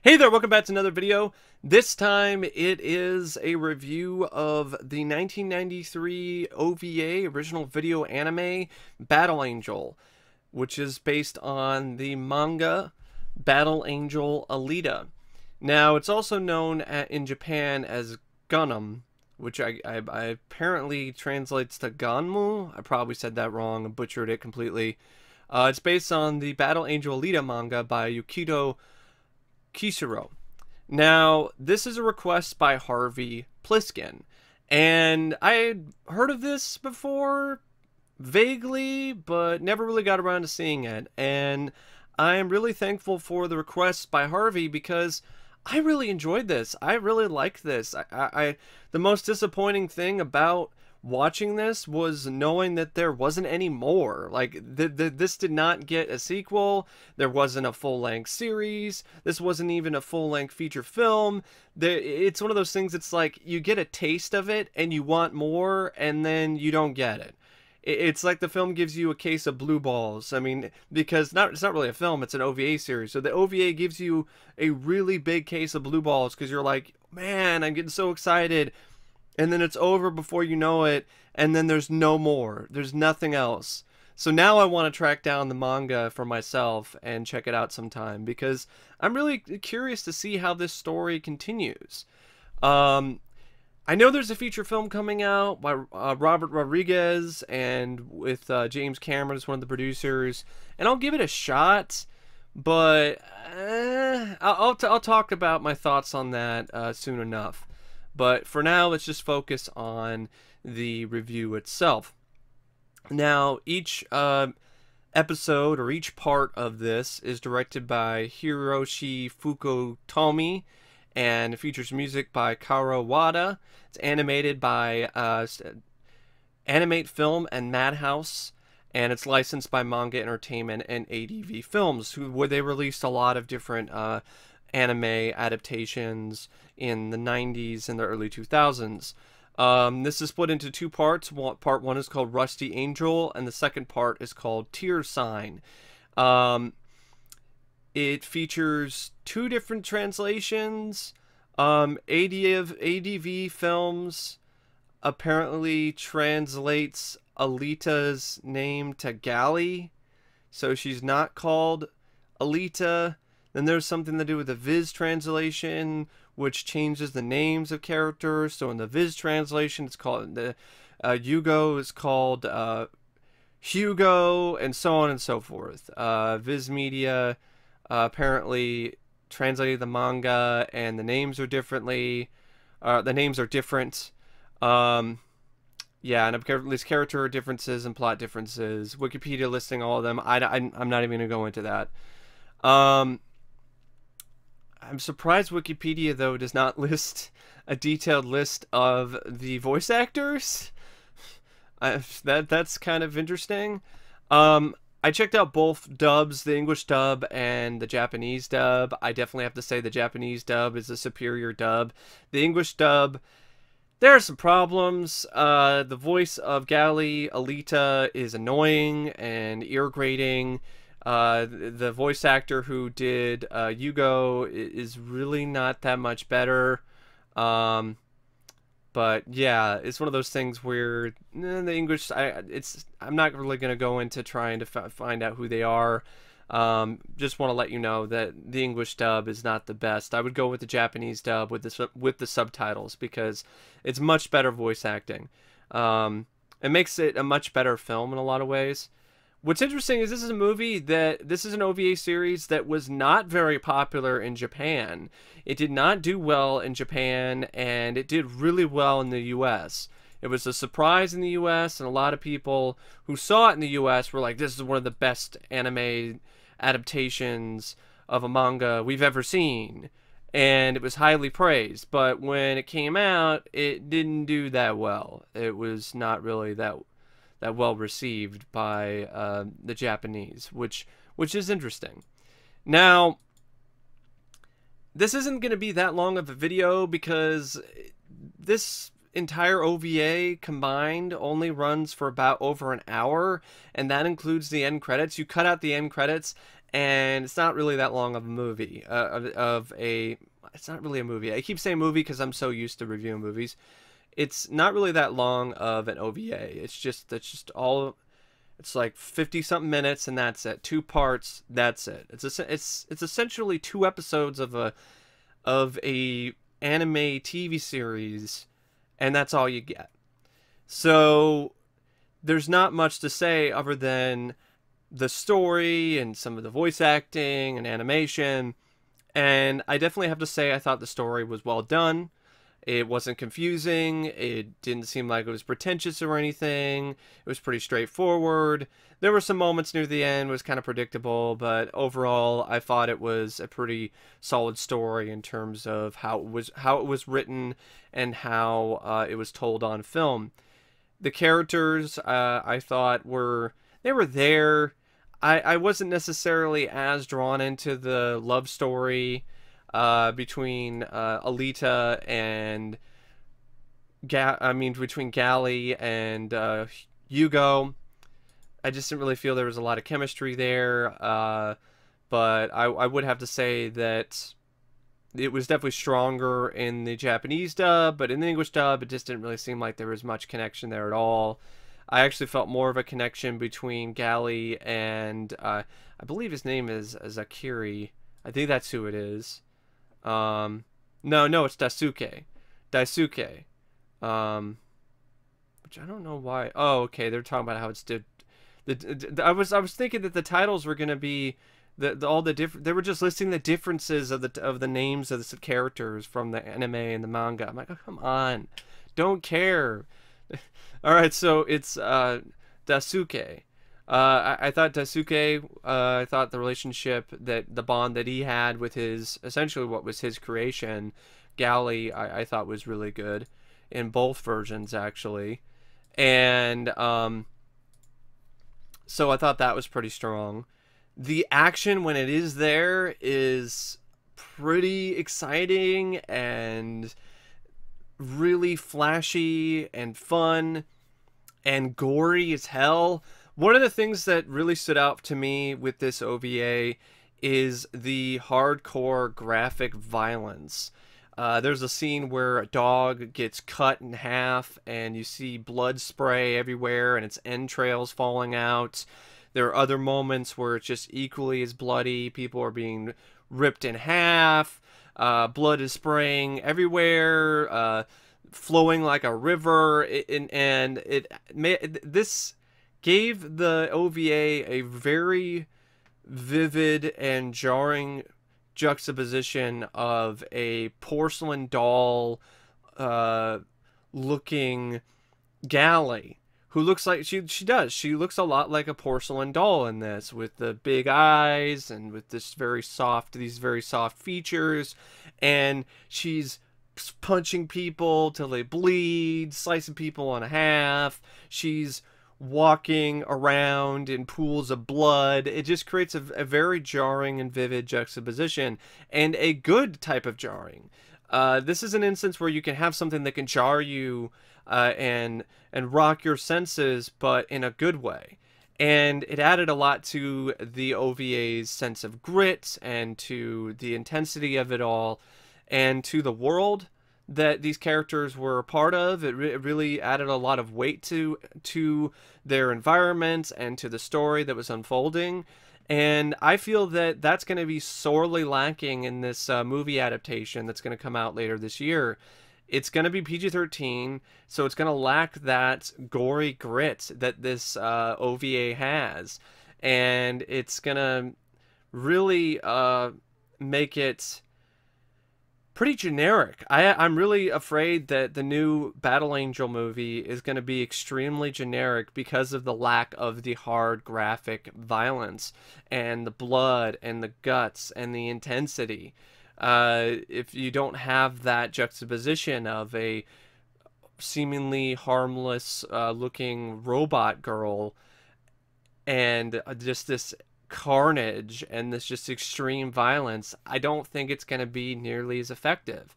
Hey there, welcome back to another video. This time it is a review of the 1993 OVA, original video anime, Battle Angel, which is based on the manga Battle Angel Alita. Now, it's also known in Japan as Gunnm, which I apparently translates to Gunnm. I probably said that wrong and butchered it completely. It's based on the Battle Angel Alita manga by Yukito Kishiro. Now, this is a request by Harvey Plissken, and I had heard of this before, vaguely, but never really got around to seeing it, and I am really thankful for the request by Harvey because I really enjoyed this. I really liked this. The most disappointing thing about watching this was knowing that there wasn't any more. Like, this did not get a sequel. There wasn't a full-length series. This wasn't even a full-length feature film. It's one of those things, it's like you get a taste of it and you want more and then you don't get it. It's like the film gives you a case of blue balls. I mean, because it's not really a film, it's an OVA series. So the OVA gives you a really big case of blue balls because you're like, man, I'm getting so excited. And then it's over before you know it, and then there's no more. There's nothing else. So now I want to track down the manga for myself and check it out sometime because I'm really curious to see how this story continues. I know there's a feature film coming out by Robert Rodriguez and with James Cameron as one of the producers, and I'll give it a shot, but I'll talk about my thoughts on that soon enough. But for now, let's just focus on the review itself. Now, each episode or each part of this is directed by Hiroshi Fukutomi and features music by Karo Wada. It's animated by Animate Film and Madhouse, and it's licensed by Manga Entertainment and ADV Films, where they released a lot of different anime adaptations in the 90s and the early 2000s. This is split into two parts. Part one is called Rusty Angel, and the second part is called Tear Sign. It features two different translations. ADV Films apparently translates Alita's name to Gally, so she's not called Alita. Then there's something to do with the Viz translation, which changes the names of characters. So in the Viz translation, it's called Hugo is called Hugo, and so on and so forth. Viz Media apparently translated the manga, and the names are differently. The names are different. Yeah, and there's character differences and plot differences. Wikipedia listing all of them. I'm not even gonna go into that. I'm surprised Wikipedia, though, does not list a detailed list of the voice actors. That's kind of interesting. I checked out both dubs, the English dub and the Japanese dub. I definitely have to say the Japanese dub is a superior dub. The English dub, there are some problems. The voice of Gally, Alita, is annoying and ear-grating. The voice actor who did Hugo is really not that much better. But yeah, it's one of those things where the English, I'm not really going to go into trying to find out who they are. Just want to let you know that the English dub is not the best. I would go with the Japanese dub with the subtitles because it's much better voice acting. It makes it a much better film in a lot of ways. What's interesting is this is an OVA series that was not very popular in Japan. It did not do well in Japan, and it did really well in the US. It was a surprise in the US, and a lot of people who saw it in the US were like, this is one of the best anime adaptations of a manga we've ever seen. And it was highly praised, but when it came out, it didn't do that well. It was not really that well received by the Japanese, which is interesting. Now, this isn't going to be that long of a video because this entire OVA combined only runs for about over an hour, and that includes the end credits. You cut out the end credits, and it's not really that long of a movie. It's not really a movie. I keep saying movie because I'm so used to reviewing movies. It's not really that long of an OVA. It's just it's like 50 something minutes, and that's it. 2 parts, that's it. It's essentially 2 episodes of a anime TV series, and that's all you get. So there's not much to say other than the story and some of the voice acting and animation. And I definitely have to say I thought the story was well done. It wasn't confusing. It didn't seem like it was pretentious or anything. It was pretty straightforward. There were some moments near the end was kind of predictable, but overall, I thought it was a pretty solid story in terms of how it was written and how it was told on film. The characters, I thought they were there. I wasn't necessarily as drawn into the love story between Alita and between Gally and Hugo. I just didn't really feel there was a lot of chemistry there. But I would have to say that it was definitely stronger in the Japanese dub, but in the English dub, it just didn't really seem like there was much connection there at all. I actually felt more of a connection between Gally and I believe his name is Akiri. I think that's who it is. No, it's Daisuke. Daisuke. Which I don't know why. Oh, okay, they're talking about how it's I was thinking that the titles were gonna be all the different. They were just listing the differences of the names of the characters from the anime and the manga. I'm like, oh, come on, don't care. All right, so it's Daisuke. I thought Daisuke. I thought the relationship, the bond that he had with his essentially what was his creation, Gally, I thought was really good in both versions actually, and so I thought that was pretty strong. The action when it is there is pretty exciting and really flashy and fun and gory as hell. One of the things that really stood out to me with this OVA is the hardcore graphic violence. There's a scene where a dog gets cut in half and you see blood spray everywhere and its entrails falling out. There are other moments where it's just equally as bloody. People are being ripped in half. Blood is spraying everywhere, flowing like a river. This gave the OVA a very vivid and jarring juxtaposition of a porcelain doll looking Gally, who looks like she looks a lot like a porcelain doll in this, with the big eyes and with these very soft features, and she's punching people till they bleed, slicing people in half. She's walking around in pools of blood. It just creates a very jarring and vivid juxtaposition, and a good type of jarring. This is an instance where you can have something that can jar you and rock your senses, but in a good way. And it added a lot to the OVA's sense of grit and to the intensity of it all, and to the world that these characters were a part of. It really added a lot of weight to their environment and to the story that was unfolding. And I feel that that's going to be sorely lacking in this movie adaptation that's going to come out later this year. It's going to be PG-13, so it's going to lack that gory grit that this OVA has. And it's going to really make it pretty generic. I'm really afraid that the new Battle Angel movie is going to be extremely generic because of the lack of the hard graphic violence and the blood and the guts and the intensity. If you don't have that juxtaposition of a seemingly harmless looking robot girl and just this carnage and this just extreme violence, I don't think it's going to be nearly as effective.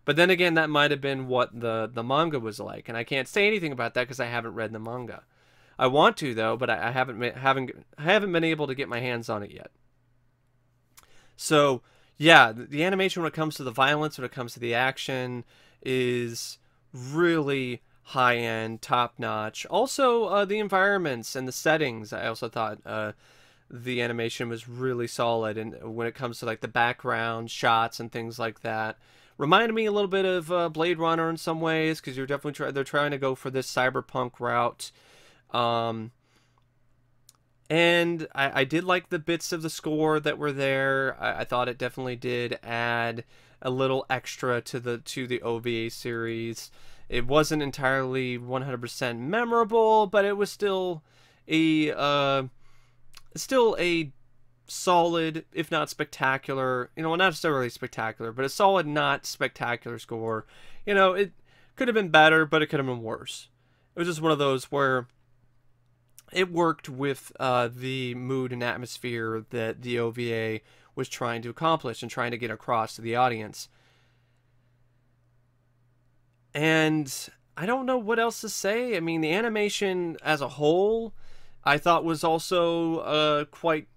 But then again, that might have been what the manga was like, and I can't say anything about that because I haven't read the manga. I want to though, but I haven't been able to get my hands on it yet. So yeah, the animation when it comes to the violence, when it comes to the action, is really high end, top notch. Also, the environments and the settings, I also thought the animation was really solid. And when it comes to like the background shots and things like that, reminded me a little bit of Blade Runner in some ways, because they're trying to go for this cyberpunk route. And I did like the bits of the score that were there. I thought it definitely did add a little extra to the OVA series. It wasn't entirely 100% memorable, but it was still a solid, if not spectacular, not necessarily spectacular, but a solid, not spectacular score. It could have been better, but it could have been worse. It was just one of those where it worked with the mood and atmosphere that the OVA was trying to accomplish and trying to get across to the audience. And I don't know what else to say. I mean, the animation as a whole, I thought was also quite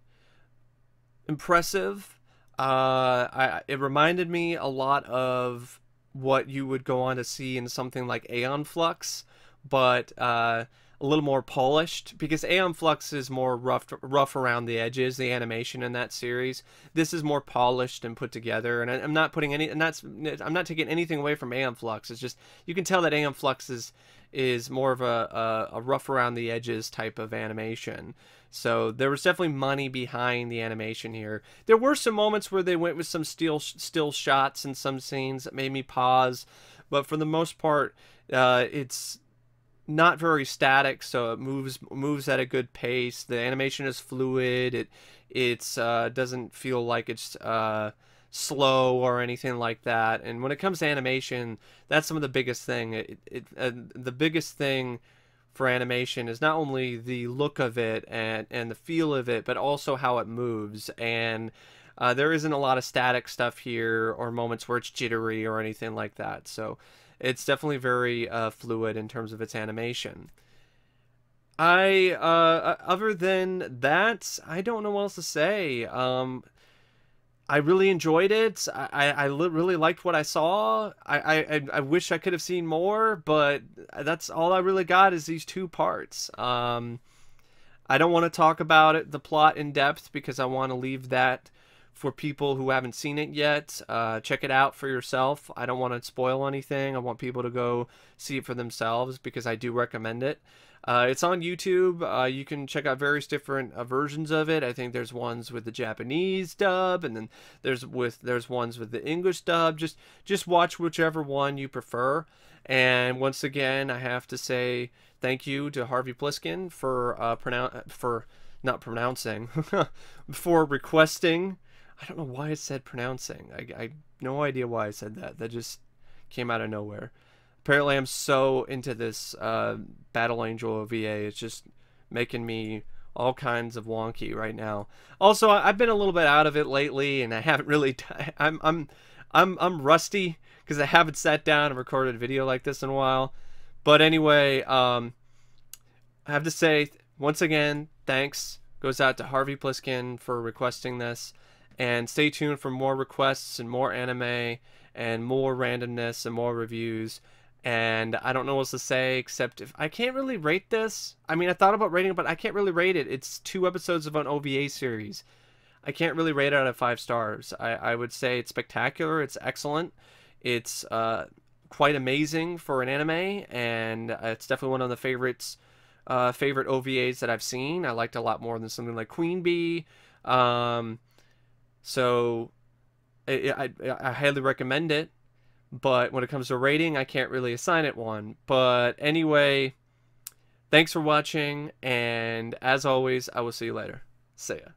impressive. It reminded me a lot of what you would go on to see in something like Aeon Flux, but a little more polished, because Aeon Flux is more rough around the edges, the animation in that series. This is more polished and put together, and I'm not taking anything away from Aeon Flux. It's just, you can tell that Aeon Flux is more of a rough around the edges type of animation. So there was definitely money behind the animation here. There were some moments where they went with some still shots in some scenes that made me pause, but for the most part, it's not very static, so it moves at a good pace. The animation is fluid. It doesn't feel like it's slow or anything like that. And when it comes to animation, that's some of the biggest thing. The biggest thing for animation is not only the look of it and the feel of it, but also how it moves. And there isn't a lot of static stuff here or moments where it's jittery or anything like that. So it's definitely very fluid in terms of its animation. Other than that, I don't know what else to say. I really enjoyed it. I really liked what I saw. I wish I could have seen more, but that's all I really got is these two parts. I don't want to talk about it, the plot in depth, because I want to leave that for people who haven't seen it yet. Check it out for yourself. I don't want to spoil anything. I want people to go see it for themselves, because I do recommend it. It's on YouTube. You can check out various different versions of it. I think there's ones with the Japanese dub, and then there's ones with the English dub. Just watch whichever one you prefer. And once again, I have to say thank you to Harvey Plissken for not pronouncing for requesting. I don't know why I said pronouncing. I no idea why I said that. That just came out of nowhere. Apparently, I'm so into this Battle Angel OVA. It's just making me all kinds of wonky right now. Also, I've been a little bit out of it lately, and I haven't really. I'm rusty because I haven't sat down and recorded a video like this in a while. But anyway, I have to say once again, thanks goes out to Harvey Plissken for requesting this. And stay tuned for more requests and more anime and more randomness and more reviews. And I don't know what else to say, except if I can't really rate this. I mean, I thought about rating it, but I can't really rate it. It's 2 episodes of an OVA series. I can't really rate it out of 5 stars. I would say it's spectacular. It's excellent. It's quite amazing for an anime, and it's definitely one of the favorite OVAs that I've seen. I liked it a lot more than something like Queen Bee. So I highly recommend it, but when it comes to rating, I can't really assign it one. But anyway, thanks for watching, and as always, I will see you later. See ya.